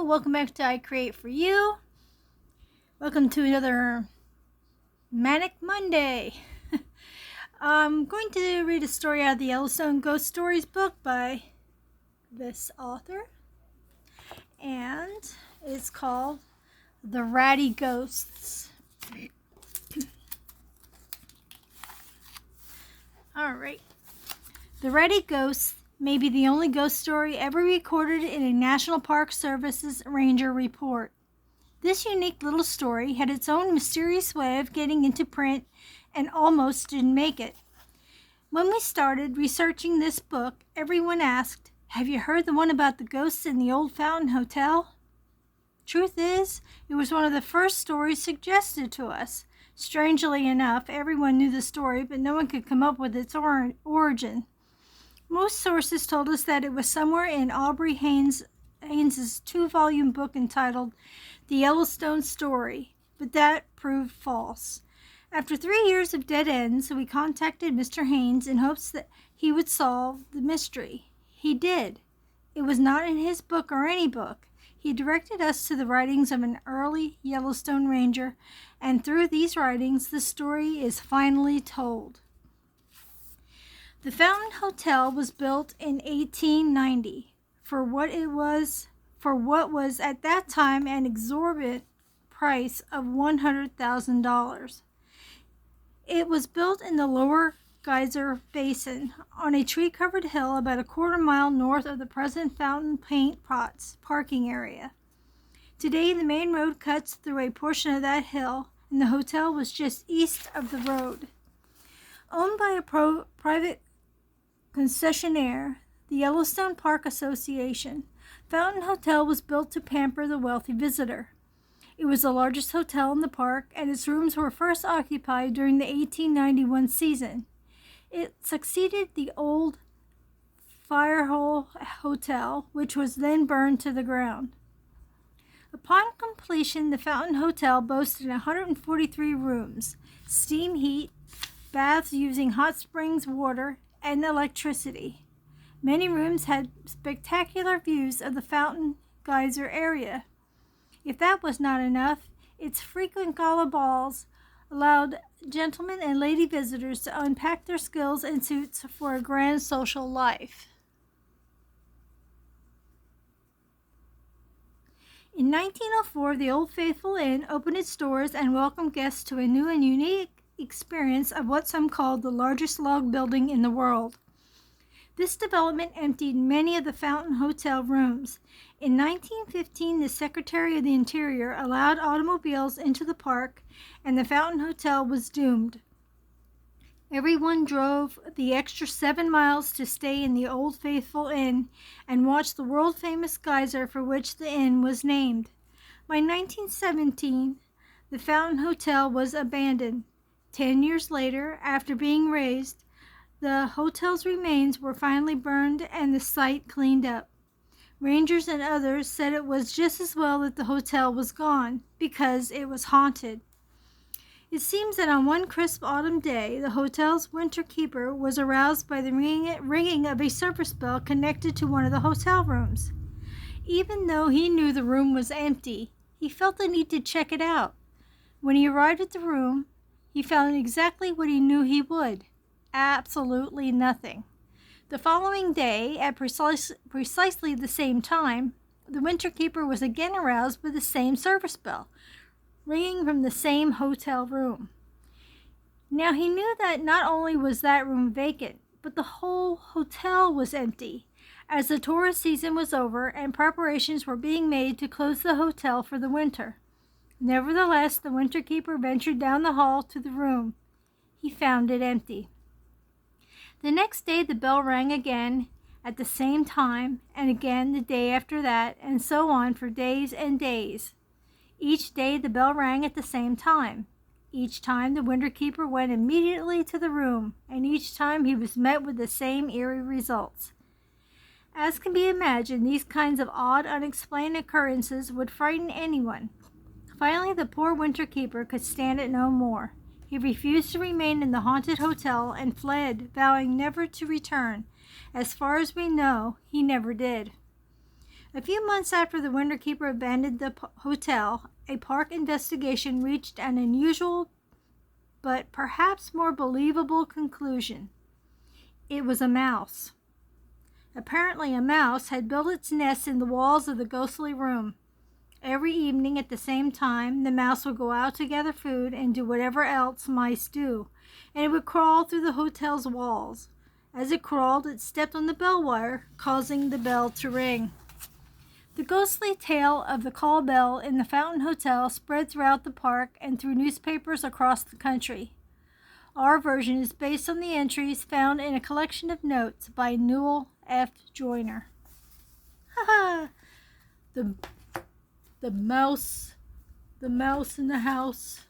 welcome back to I Create For You. Welcome to another Manic Monday. I'm going to read a story out of the Yellowstone Ghost Stories book by this author. And it's called The Ratty Ghosts. Alright. The Ratty Ghosts may be the only ghost story ever recorded in a National Park Service's Ranger Report. This unique little story had its own mysterious way of getting into print and almost didn't make it. When we started researching this book, everyone asked, "Have you heard the one about the ghosts in the old Fountain Hotel?" Truth is, it was one of the first stories suggested to us. Strangely enough, everyone knew the story, but no one could come up with its origin. Most sources told us that it was somewhere in Aubrey Haynes's 2-volume book entitled The Yellowstone Story, but that proved false. After 3 years of dead ends, we contacted Mr. Haynes in hopes that he would solve the mystery. He did. It was not in his book or any book. He directed us to the writings of an early Yellowstone Ranger, and through these writings, the story is finally told. The Fountain Hotel was built in 1890 for what was at that time an exorbitant price of $100,000. It was built in the Lower Geyser Basin on a tree-covered hill about a quarter-mile north of the present Fountain Paint Pots parking area. Today, the main road cuts through a portion of that hill, and the hotel was just east of the road. Owned by a private concessionaire, the Yellowstone Park Association, Fountain Hotel was built to pamper the wealthy visitor. It was the largest hotel in the park, and its rooms were first occupied during the 1891 season. It succeeded the old Firehole Hotel, which was then burned to the ground. Upon completion, the Fountain Hotel boasted 143 rooms, steam heat, baths using hot springs water, and electricity. Many rooms had spectacular views of the Fountain Geyser area. If that was not enough, its frequent gala balls allowed gentlemen and lady visitors to unpack their skills and suits for a grand social life. In 1904, the Old Faithful Inn opened its doors and welcomed guests to a new and unique experience of what some called the largest log building in the world. This development emptied many of the Fountain Hotel rooms. In 1915, the Secretary of the Interior allowed automobiles into the park, and the Fountain Hotel was doomed. Everyone drove the extra 7 miles to stay in the Old Faithful Inn and watch the world-famous geyser for which the inn was named. By 1917, the Fountain Hotel was abandoned. 10 years later, after being razed, the hotel's remains were finally burned and the site cleaned up. Rangers and others said it was just as well that the hotel was gone, because it was haunted. It seems that on one crisp autumn day, the hotel's winter keeper was aroused by the ringing of a service bell connected to one of the hotel rooms. Even though he knew the room was empty, he felt the need to check it out. When he arrived at the room, he found exactly what he knew he would. Absolutely nothing. The following day, at precisely the same time, the winter keeper was again aroused by the same service bell, ringing from the same hotel room. Now he knew that not only was that room vacant, but the whole hotel was empty, as the tourist season was over and preparations were being made to close the hotel for the winter. Nevertheless, the winter keeper ventured down the hall to the room. He found it empty. The next day the bell rang again at the same time, and again the day after that, and so on for days and days. Each day the bell rang at the same time. Each time the winter keeper went immediately to the room, and each time he was met with the same eerie results. As can be imagined, these kinds of odd, unexplained occurrences would frighten anyone. Finally, the poor winter keeper could stand it no more. He refused to remain in the haunted hotel and fled, vowing never to return. As far as we know, he never did. A few months after the Winterkeeper abandoned the hotel, a park investigation reached an unusual but perhaps more believable conclusion. It was a mouse. Apparently, a mouse had built its nest in the walls of the ghostly room. Every evening at the same time, the mouse would go out to gather food and do whatever else mice do, and it would crawl through the hotel's walls. As it crawled, it stepped on the bell wire, causing the bell to ring. The ghostly tale of the call bell in the Fountain Hotel spread throughout the park and through newspapers across the country. Our version is based on the entries found in a collection of notes by Newell F. Joyner. The mouse in the house.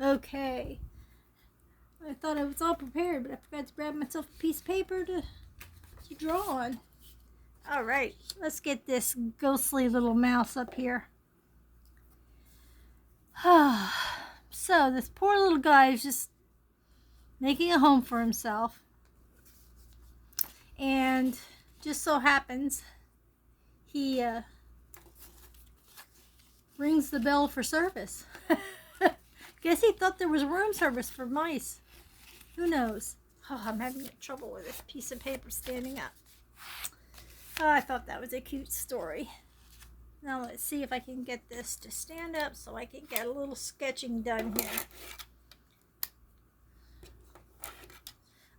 Okay. I thought I was all prepared, but I forgot to grab myself a piece of paper to draw on. All right, let's get this ghostly little mouse up here. So this poor little guy is just making a home for himself. And just so happens he rings the bell for service. Guess he thought there was room service for mice. Who knows? Oh, I'm having trouble with this piece of paper standing up. Oh, I thought that was a cute story. Now let's see if I can get this to stand up so I can get a little sketching done here.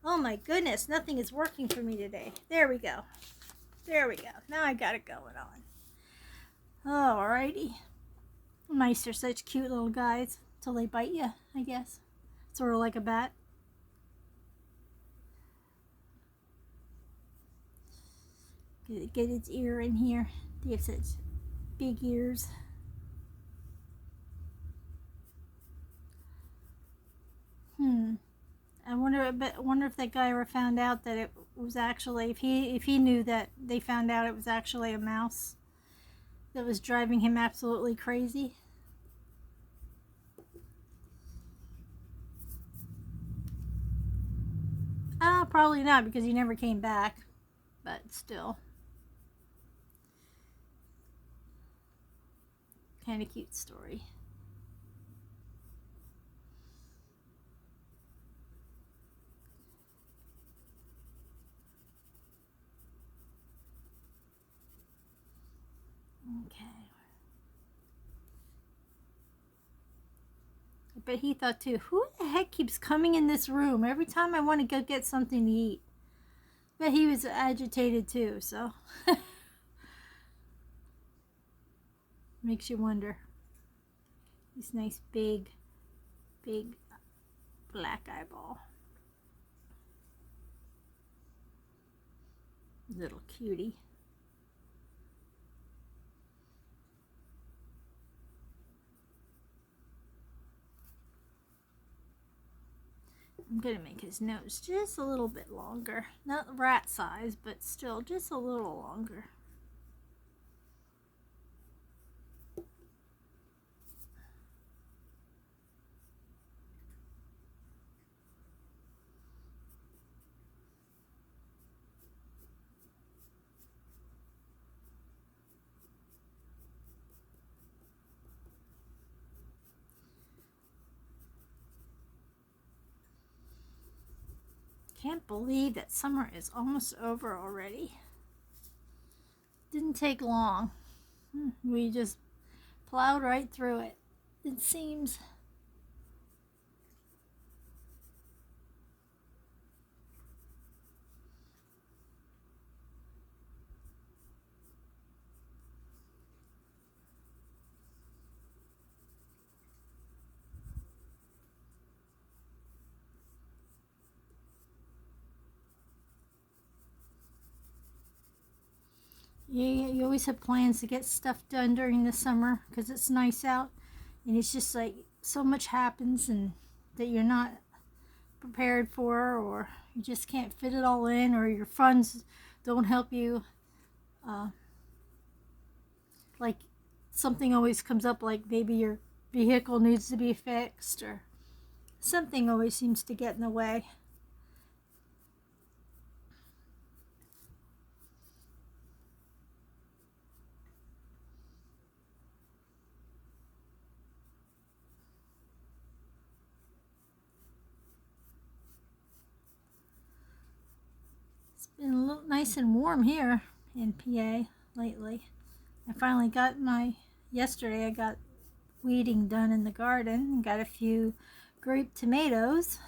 Oh my goodness, nothing is working for me today. There we go. There we go. Now I got it going on. Alrighty. Mice are such cute little guys till they bite you, I guess. Sort of like a bat. Get its ear in here. They have such big ears. I wonder if that guy ever found out that it was actually, if he knew that they found out it was actually a mouse that was driving him absolutely crazy. Probably not, because he never came back, but still. Kind of cute story. Okay. But he thought too, who the heck keeps coming in this room every time I want to go get something to eat? But he was agitated too, so makes you wonder. This nice big black eyeball. Little cutie. I'm going to make his nose just a little bit longer. Not rat size, but still just a little longer. Can't believe that summer is almost over already. Didn't take long. We just plowed right through it, it seems. You always have plans to get stuff done during the summer because it's nice out, and it's just like so much happens and that you're not prepared for, or you just can't fit it all in, or your funds don't help you. Like something always comes up, like maybe your vehicle needs to be fixed, or something always seems to get in the way. nice and warm here in PA lately. I finally got yesterday I got weeding done in the garden and got a few grape tomatoes.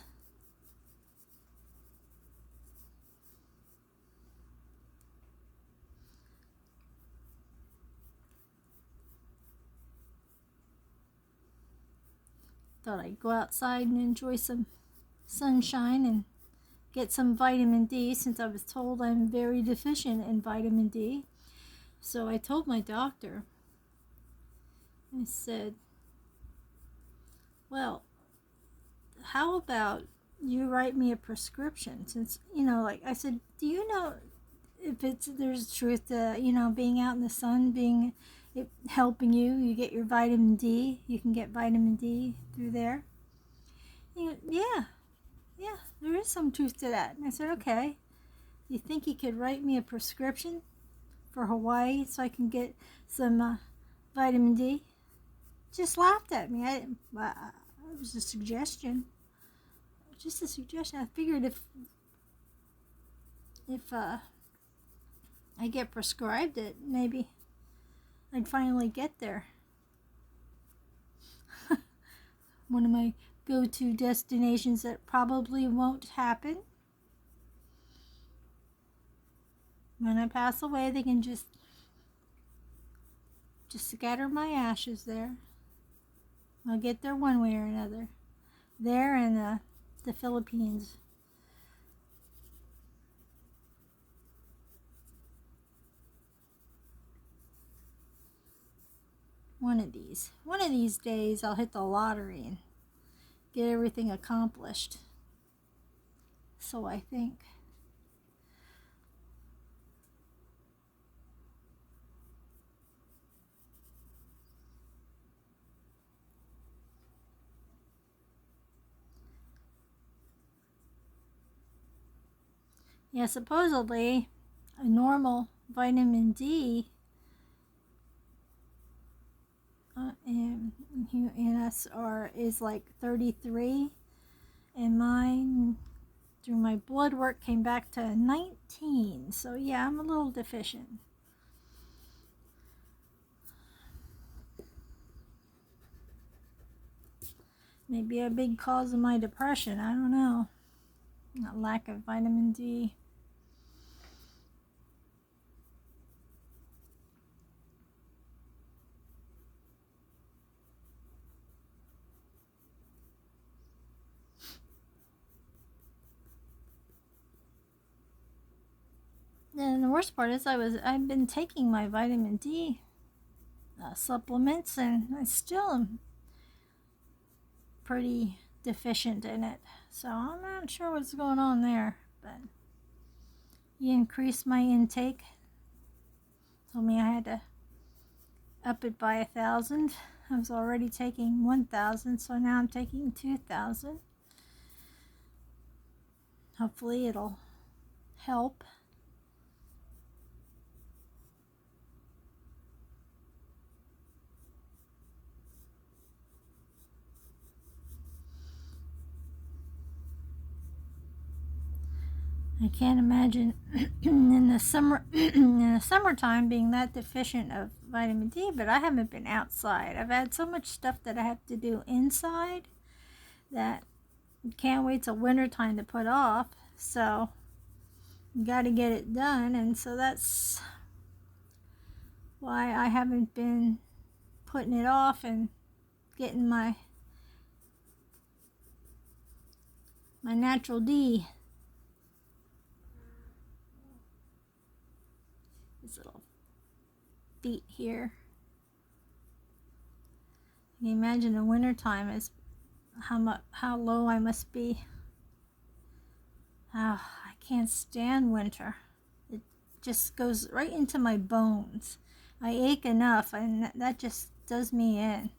Thought I'd go outside and enjoy some sunshine and get some vitamin D, since I was told I'm very deficient in vitamin D. So I told my doctor, I said, well, how about you write me a prescription? Since, like I said, do you know if there's truth to, being out in the sun, helping you get your vitamin D? You can get vitamin D through there. Yeah, there is some truth to that. And I said, okay, you think you could write me a prescription for Hawaii so I can get some vitamin D? Just laughed at me. It was a suggestion. Just a suggestion. I figured if I get prescribed it, maybe I'd finally get there. One of my go-to destinations that probably won't happen. When I pass away, they can just scatter my ashes there. I'll get there one way or another. There and the Philippines. One of these days I'll hit the lottery and get everything accomplished. So I think. Yeah, supposedly a normal vitamin D in us is like 33, and mine through my blood work came back to 19. So yeah, I'm a little deficient. Maybe a big cause of my depression. I don't know. Not lack of vitamin D. And the worst part is I've been taking my vitamin D supplements, and I still am pretty deficient in it. So I'm not sure what's going on there, but he increased my intake. Told me I had to up it by 1,000. I was already taking 1,000, so now I'm taking 2,000. Hopefully it'll help. I can't imagine in the summertime being that deficient of vitamin D, but I haven't been outside. I've had so much stuff that I have to do inside that I can't wait till wintertime to put off. So you got to get it done, and so that's why I haven't been putting it off and getting my natural D. These little feet here. Can you imagine the wintertime is how low I must be? Oh, I can't stand winter. It just goes right into my bones. I ache enough, and that just does me in.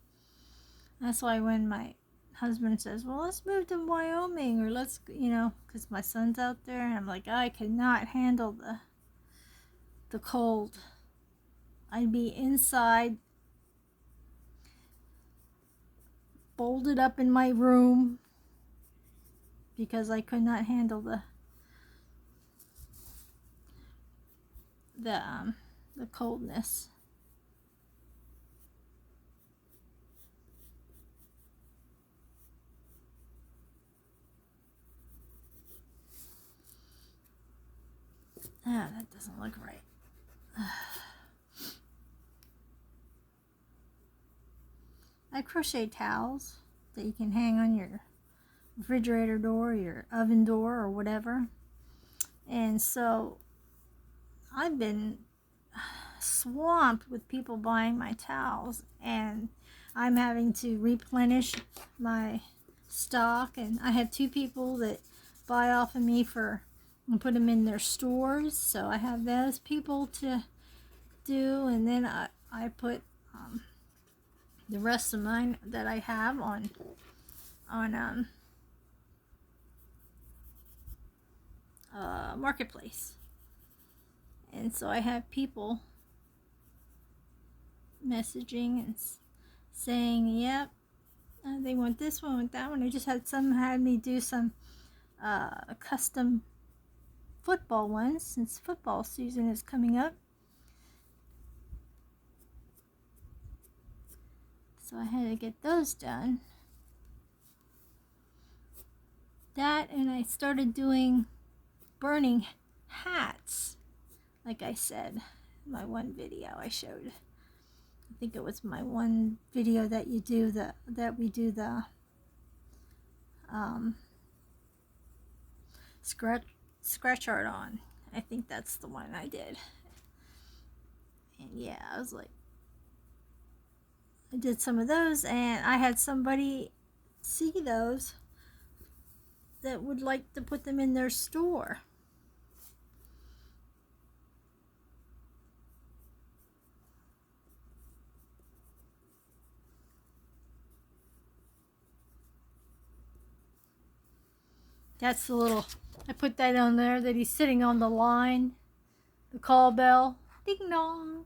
That's why when my husband says, well, let's move to Wyoming, or let's, because my son's out there, and I'm like, I cannot handle the cold. I'd be inside, bolted up in my room, because I could not handle the the coldness. Ah, that doesn't look right. I crochet towels that you can hang on your refrigerator door, your oven door, or whatever. And so I've been swamped with people buying my towels, and I'm having to replenish my stock. And I have 2 people that buy off of me and put them in their stores, so I have those people to do, and then I put the rest of mine that I have on Marketplace. And so I have people messaging and saying, yep, they want this one, want that one. I just had me do some custom football ones, since football season is coming up. So I had to get those done. That, and I started doing burning hats, like I said, my one video I showed. I think it was my one video that we do the scratch art on. I think that's the one I did. And yeah, I was like, I did some of those, and I had somebody see those that would like to put them in their store. That's the little, I put that on there, that he's sitting on the line, the call bell, ding dong.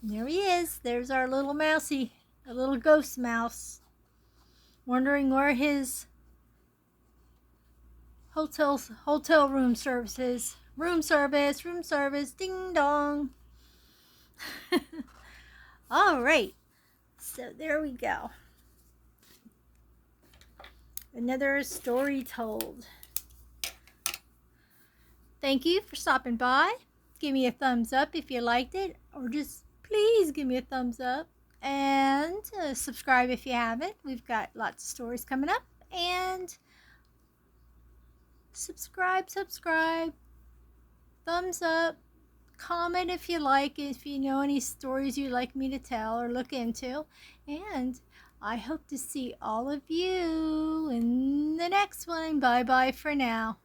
And there he is. There's our little mousey, a little ghost mouse, wondering where his hotel room service is. Room service, ding dong. All right, so there we go. Another story told. Thank you for stopping by. Give me a thumbs up if you liked it, or just please give me a thumbs up, and subscribe if you haven't. We've got lots of stories coming up, and subscribe, thumbs up, comment if you like, if you know any stories you'd like me to tell or look into, and I hope to see all of you in the next one. Bye bye for now.